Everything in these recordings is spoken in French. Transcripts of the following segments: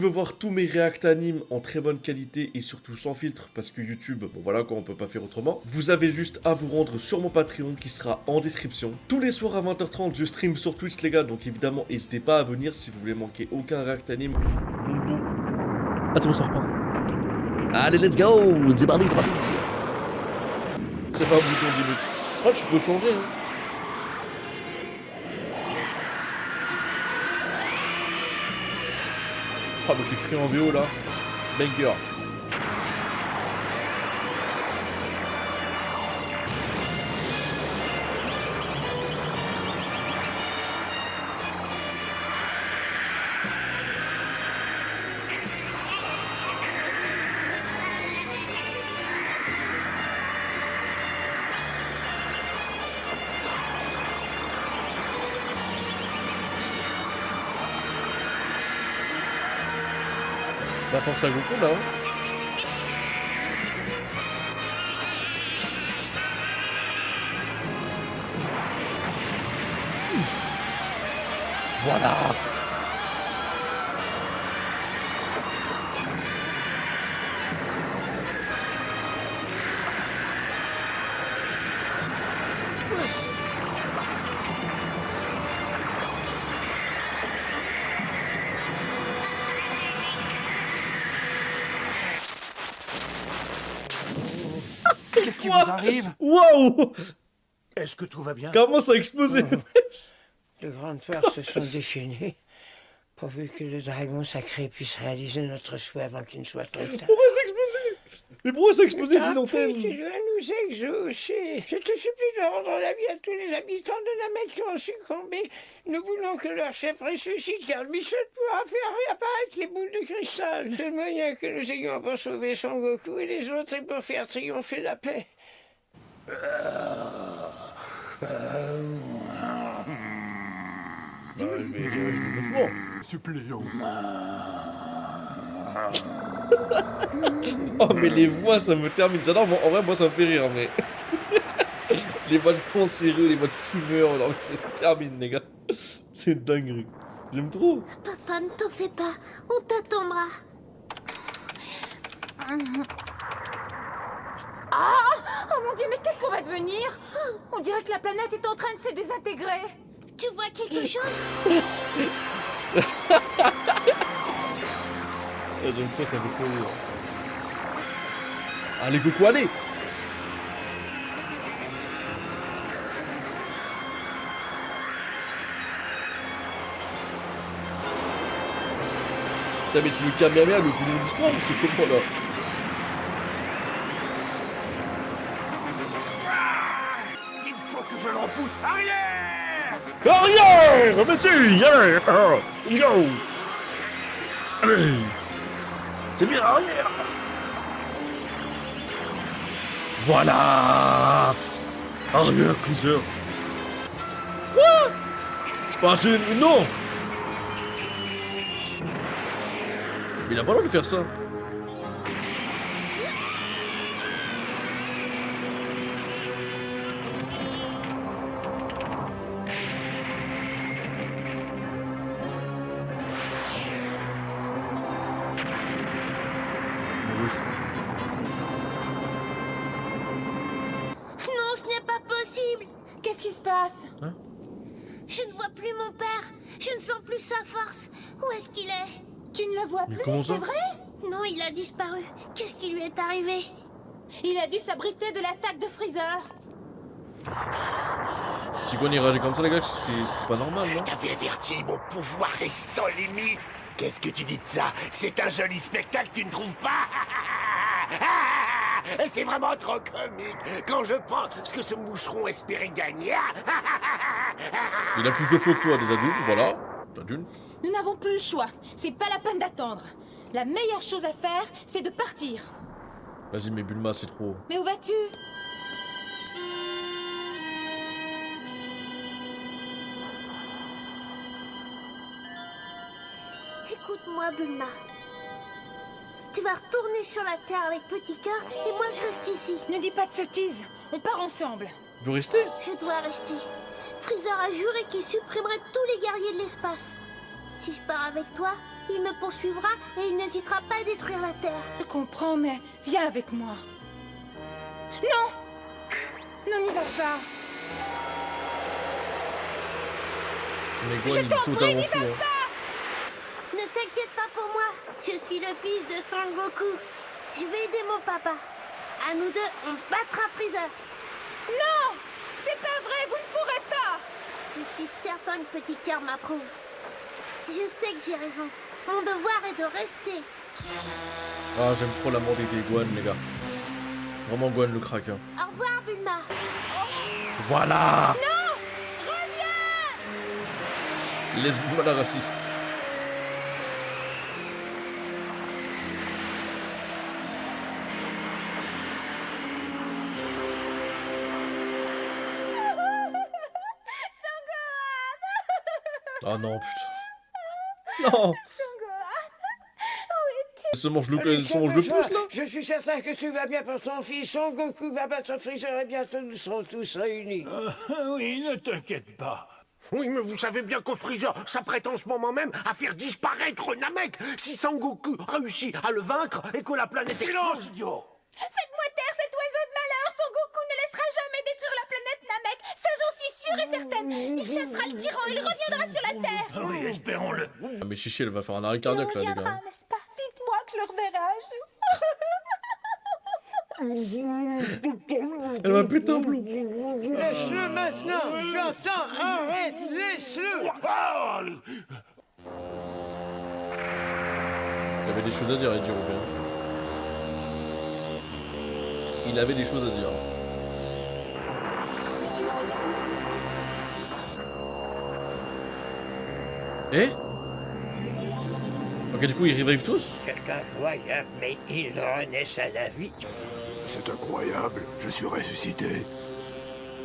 Je veux voir tous mes react animes en très bonne qualité et surtout sans filtre parce que YouTube, bon voilà quoi, on peut pas faire autrement. Vous avez juste à vous rendre sur mon Patreon qui sera en description. Tous les soirs à 20h30, je stream sur Twitch les gars, donc évidemment n'hésitez pas à venir si vous voulez manquer aucun react anime. Ah c'est bon, ça reprend. Allez, let's go. C'est parti, c'est parti. C'est pas un bouton 10 minutes. Ah, tu peux changer hein. Oh, donc écrit en VO là, banger. La force à Goku là hein. Voilà. Wesh. Qu'est-ce qui vous arrive? Waouh. Est-ce que tout va bien? Comment ça a explosé? Les grandes forces se sont déchaînées, pourvu que le dragon sacré puisse réaliser notre souhait avant qu'il ne soit trop tard. Pourquoi ça a explosé? Mais pourquoi ça a explosé si l'antenne? Tu dois nous exaucer. Je te supplie de rendre la vie à tous les habitants de Namek qui ont succombé. Nous voulons que leur chef ressuscite, car lui seul pourra faire réapparaître les boules de cristal. Le moyen que nous ayons pour sauver Son Goku et les autres et pour faire triompher la paix. Mais doucement. Suppléons. Oh mais les voix ça me termine. J'adore, en vrai moi ça me fait rire mais... les voix de con sérieux, les voix de fumeurs, alors ça me termine les gars. C'est une dinguerie. J'aime trop. Papa, ne t'en fais pas, on t'attendra. Ah! Oh mon Dieu, mais qu'est-ce qu'on va devenir? On dirait que la planète est en train de se désintégrer. Tu vois quelque chose? J'aime trop, ça me fait trop rire. Allez Goku, allez. Putain mais c'est le Kamehameha, le plus long d'histoire ou c'est comment là? Il faut que je le repousse. Arrière! Arrière! Monsieur! Yeah! Let's go! Allez! C'est bien, arrière! Voilà! Arrière, Freezer! Quoi? Bah c'est... Non! Mais il a pas le droit de faire ça! Non, ce n'est pas possible. Qu'est-ce qui se passe? Je ne vois plus mon père. Je ne sens plus sa force. Où est-ce qu'il est? Tu ne le vois Mais plus, comment ça? c'est vrai? Non, il a disparu. Qu'est-ce qui lui est arrivé? Il a dû s'abriter de l'attaque de Freezer. Si Gon il réagit comme ça les gars, c'est pas normal non? T'avais averti, mon pouvoir est sans limite. Qu'est-ce que tu dis de ça? C'est un joli spectacle, tu ne trouves pas? C'est vraiment trop comique quand je pense que ce moucheron espérait gagner. Il a plus de flow que toi, déjà d'une, voilà. Déjà d'une. Nous n'avons plus le choix. C'est pas la peine d'attendre. La meilleure chose à faire, c'est de partir. Vas-y mais Bulma c'est trop. Mais où vas-tu? Écoute-moi, Bulma. Tu vas retourner sur la Terre avec Petit Cœur et moi je reste ici. Ne dis pas de sottises. On part ensemble. Vous restez? Je dois rester. Freezer a juré qu'il supprimerait tous les guerriers de l'espace. Si je pars avec toi, il me poursuivra et il n'hésitera pas à détruire la Terre. Je comprends, mais viens avec moi. Non! Non, n'y va pas. Mais Gohan, il est totalement fou. Hein. Ne t'inquiète pas pour moi, je suis le fils de Son Goku. Je vais aider mon papa. À nous deux, on battra Freezer. Non! C'est pas vrai, vous ne pourrez pas! Je suis certain que Petit Cœur m'approuve. Je sais que j'ai raison. Mon devoir est de rester. Ah, j'aime trop la mordée des Gohan, les gars. Vraiment, Gohan le crack. Hein. Au revoir, Bulma. Voilà! Non! Reviens! Laisse Bulma la raciste. Ah non, putain. Non! Se mange le pouce, là? Je suis certain que tu vas bien pour ton fils. Son Goku va battre Freezer et bientôt nous serons tous réunis. Oui, ne t'inquiète pas. Oui, mais vous savez bien que Freezer s'apprête en ce moment même à faire disparaître Namek si Sangoku réussit à le vaincre et que la planète explose, idiot. Faites-moi taire cet oiseau de malheur! Son Goku ne laissera jamais détruire la planète Namek! Ça, j'en suis sûre et certaine! Il chassera le tyran, il reviendra sur la Terre! Oui, espérons-le. Ah, mais Chichi, elle va faire un arrêt Il cardiaque, là, les reviendra, gars. n'est-ce pas? Dites-moi que je le reverrai un jour! Elle va péter un plomb. Laisse-le maintenant, j'entends, arrête, laisse-le. Il avait des choses à dire, Eddie Robin. Il avait des choses à dire. Eh? Ok, du coup, ils revivent tous? C'est incroyable, mais ils renaissent à la vie. C'est incroyable, je suis ressuscité.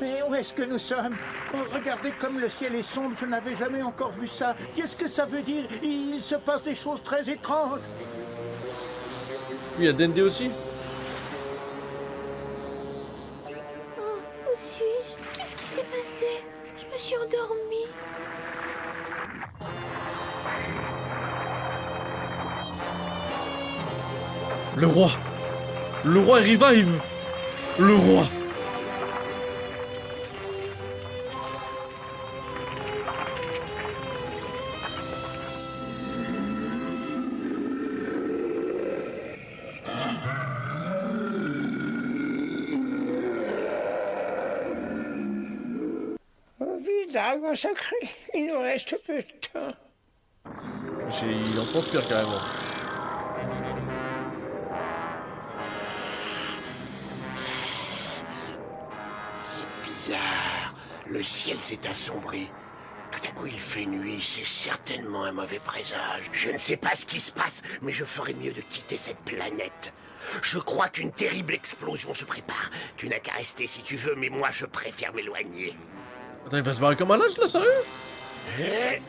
Mais où est-ce que nous sommes? Oh, regardez comme le ciel est sombre, je n'avais jamais encore vu ça. Qu'est-ce que ça veut dire? Il se passe des choses très étranges. Oui, il y a Dende aussi. Oh, où suis-je? Qu'est-ce qui s'est passé? Je me suis endormie. Le roi! Le roi il revive! Le roi! Oh, vie dragon sacré, il nous reste peu de temps. Il en transpire carrément. C'est bizarre. Le ciel s'est assombri. Tout à coup, il fait nuit. C'est certainement un mauvais présage. Je ne sais pas ce qui se passe, mais je ferais mieux de quitter cette planète. Je crois qu'une terrible explosion se prépare. Tu n'as qu'à rester si tu veux, mais moi, je préfère m'éloigner. Attends, il va se barrer comme un lâche là, sérieux? Eh,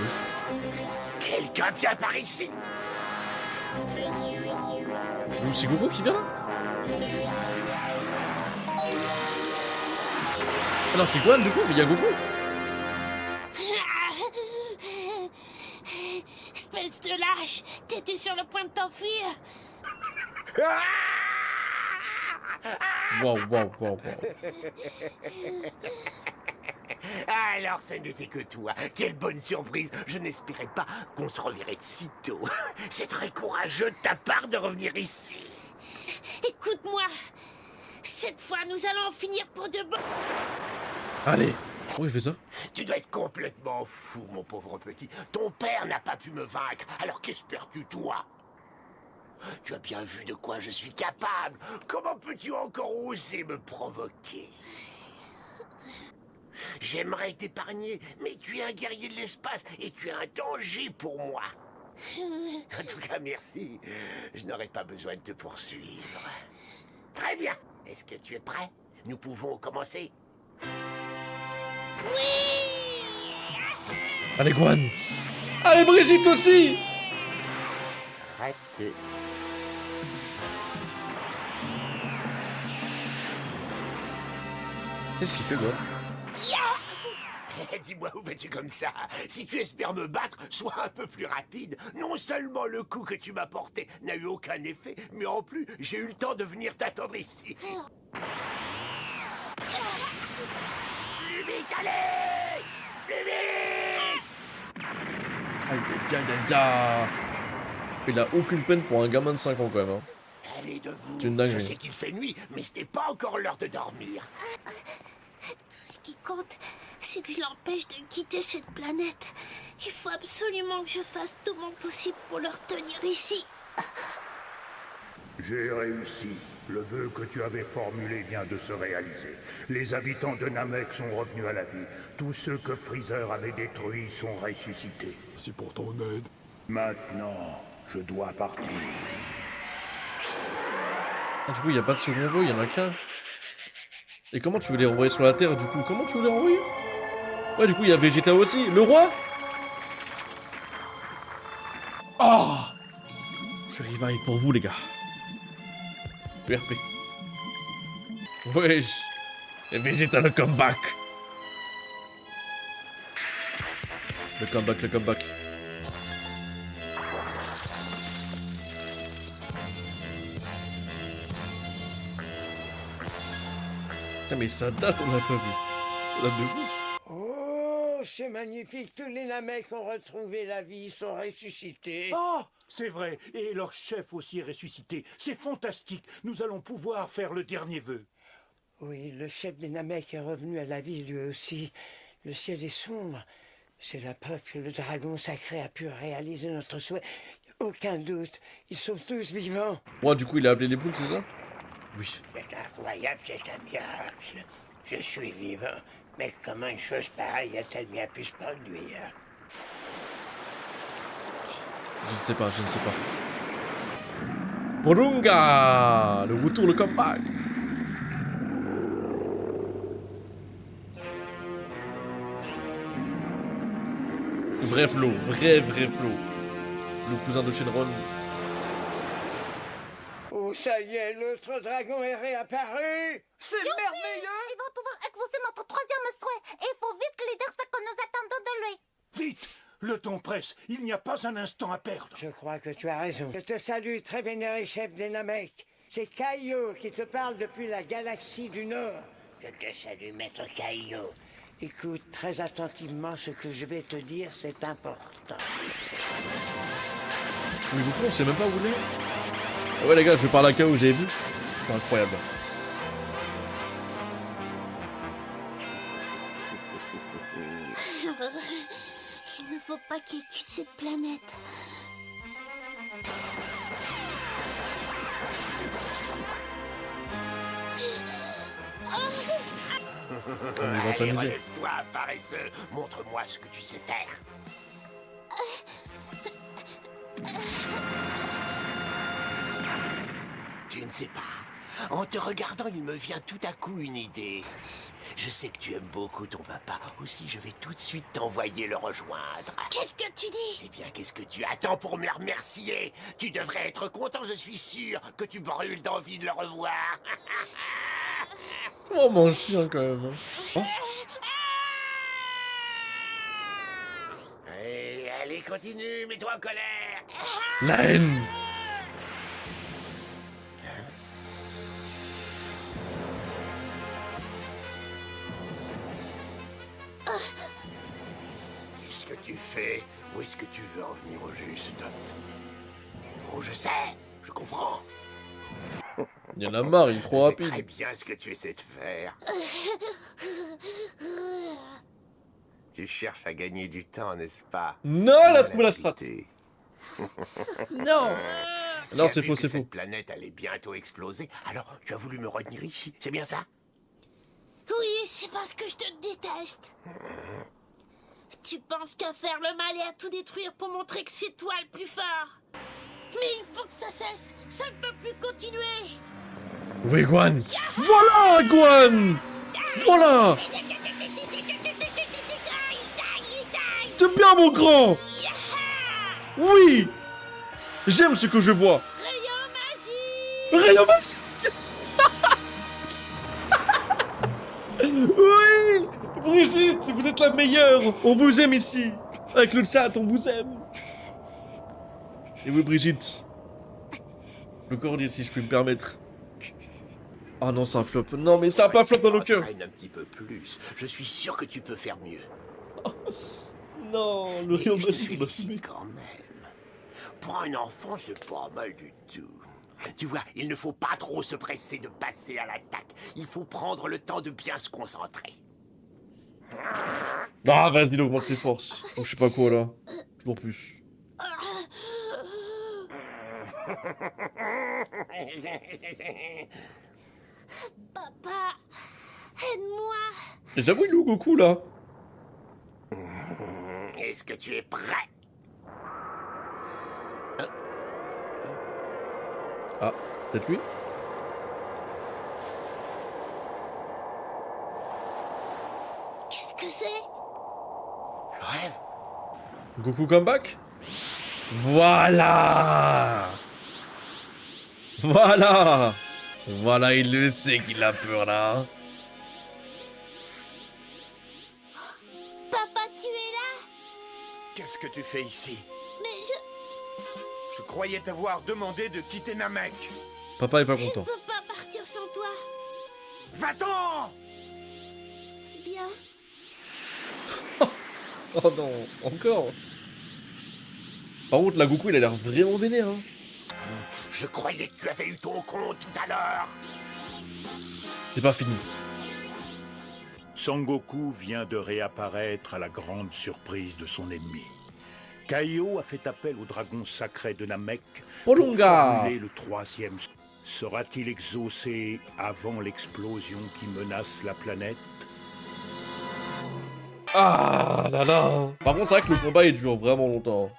Ouf. quelqu'un vient par ici. Donc c'est Goku qui vient là? Ah non, c'est Gohan du coup, mais il y a Goku. Espèce de lâche, t'étais sur le point de t'enfuir. Waouh, waouh, waouh, waouh. Alors, ce n'était que toi. Quelle bonne surprise. Je n'espérais pas qu'on se reverrait de si tôt. C'est très courageux de ta part de revenir ici. Écoute-moi, cette fois nous allons en finir pour de bon. Allez. Oh, il fait ça? Tu dois être complètement fou, mon pauvre petit. Ton père n'a pas pu me vaincre. Alors qu'espères-tu, toi? Tu as bien vu de quoi je suis capable. Comment peux-tu encore oser me provoquer? J'aimerais t'épargner, mais tu es un guerrier de l'espace et tu es un danger pour moi. En tout cas, merci. Je n'aurai pas besoin de te poursuivre. Très bien. Est-ce que tu es prêt? Nous pouvons commencer. Allez, Gohan! Allez, Brigitte aussi! Raté. Qu'est-ce qu'il fait, Gohan? Dis-moi, où vas-tu comme ça? Si tu espères me battre, sois un peu plus rapide. Non seulement le coup que tu m'as porté n'a eu aucun effet, mais en plus, j'ai eu le temps de venir t'attendre ici. Plus vite, allez! Plus vite! Aïe, aïe, aïe, aïe, aïe. Il a aucune peine pour un gamin de 5 ans quand même. Hein. Allez debout. C'est une dinguerie. Je sais qu'il fait nuit, mais ce n'est pas encore l'heure de dormir. Tout ce qui compte, c'est que je l'empêche de quitter cette planète. Il faut absolument que je fasse tout mon possible pour le retenir ici. J'ai réussi. Le vœu que tu avais formulé vient de se réaliser. Les habitants de Namek sont revenus à la vie. Tous ceux que Freezer avait détruits sont ressuscités. C'est pour ton aide. Maintenant, je dois partir. Ah, du coup, il n'y a pas de second vœu, il y en a qu'un. Et comment tu veux les renvoyer sur la Terre, du coup? Comment tu veux les renvoyer? Ouais, du coup, il y a Vegeta aussi. Le roi? Oh! Je revive pour vous, les gars. PRP. Wesh. Et Vegeta, le comeback. Le comeback, le comeback. Putain, mais ça date, on l'a pas vu. Ça date de fou. Oh, c'est magnifique. Tous les Namecs ont retrouvé la vie, ils sont ressuscités. Oh, c'est vrai. Et leur chef aussi est ressuscité. C'est fantastique. Nous allons pouvoir faire le dernier vœu. Oui, le chef des Namecs est revenu à la vie lui aussi. Le ciel est sombre. C'est la preuve que le dragon sacré a pu réaliser notre souhait. Aucun doute. Ils sont tous vivants. Ouais, du coup, il a appelé les poules, c'est ça? Oui. C'est incroyable, c'est un miracle. Je suis vivant, mais comment une chose pareille a-t-elle bien pu se produire? Je ne sais pas, je ne sais pas. Porunga! Le retour, le comeback! Vrai flow, vrai flow. Le cousin de Shenron. Oh, ça y est, l'autre dragon est réapparu. C'est merveilleux. Il va pouvoir exaucer notre troisième souhait. Et il faut vite lui dire ce que nous attendons de lui. Vite! Le temps presse. Il n'y a pas un instant à perdre. Je crois que tu as raison. Je te salue, très vénéré chef des Namecs. C'est Kaio qui te parle depuis la galaxie du Nord. Je te salue, maître Kaio. Écoute très attentivement ce que je vais te dire, c'est important. Mais du coup, on sait même pas où il est. Ah ouais, les gars, je parle à KO, vous avez vu? C'est incroyable. Il ne faut pas qu'il quitte cette planète. Il va Allez, s'amuser. relève-toi, paresseux. Montre-moi ce que tu sais faire. Tu ne sais pas. En te regardant, il me vient tout à coup une idée. Je sais que tu aimes beaucoup ton papa. Aussi, je vais tout de suite t'envoyer le rejoindre. Qu'est-ce que tu dis? Eh bien, qu'est-ce que tu attends pour me remercier? Tu devrais être content, je suis sûr, que tu brûles d'envie de le revoir. Oh, mon chien, quand même. Hein. Allez, continue, mets-toi en colère. La haine. Qu'est-ce que tu fais? Où est-ce que tu veux en venir au juste? Oh, je sais, je comprends. Il y en a marre, il est trop Je sais rapide. très bien ce que tu essaies de faire. Tu cherches à gagner du temps, n'est-ce pas? Non, elle a trouvé la strat. Quitté. Non. Non, Tu as c'est vu faux, que c'est faux. Cette planète allait bientôt exploser, alors tu as voulu me retenir ici, c'est bien ça? Oui, c'est parce que je te déteste. Tu penses qu'à faire le mal et à tout détruire pour montrer que c'est toi le plus fort. Mais il faut que ça cesse. Ça ne peut plus continuer. Oui, Guan. Voilà, Guan. Voilà. T'es bien, mon grand. Oui. J'aime ce que je vois. Rayon magique. Rayon magique. Oui! Brigitte, vous êtes la meilleure! On vous aime ici! Avec le chat, on vous aime! Et oui, Brigitte. Le cordier, si je puis me permettre. Ah non, c'est un flop. Non, mais ça a pas flop dans nos cœurs! Traîne un petit peu plus. Je suis sûr que tu peux faire mieux. Non, le Et rire je te magique m'a fumé. félicite quand même. Pour un enfant, c'est pas mal du tout. Tu vois, il ne faut pas trop se presser de passer à l'attaque. Il faut prendre le temps de bien se concentrer. Ah, vas-y, il augmente ses forces. Oh, je sais pas quoi, là. Toujours plus. Papa, aide-moi. Et j'avoue, il est où Goku, là? Est-ce que tu es prêt? Ah, peut-être lui? Qu'est-ce que c'est? Rêve. Goku comeback? Voilà! Voilà! Voilà, il le sait qu'il a peur, là. Papa, tu es là? Qu'est-ce que tu fais ici? Mais Je croyais t'avoir demandé de quitter Namek. Papa est pas je ne content. peux pas partir sans toi. Va-t'en! Bien. Oh non, encore. Par contre, la Goku, il a l'air vraiment vénère, hein. Je croyais que tu avais eu ton compte tout à l'heure. C'est pas fini. Sangoku vient de réapparaître à la grande surprise de son ennemi. Kaio a fait appel au dragon sacré de Namek pour Polunga. formuler le troisième. Sera-t-il exaucé avant l'explosion qui menace la planète? Ah là là. Par contre, c'est vrai que le combat, il dure vraiment longtemps.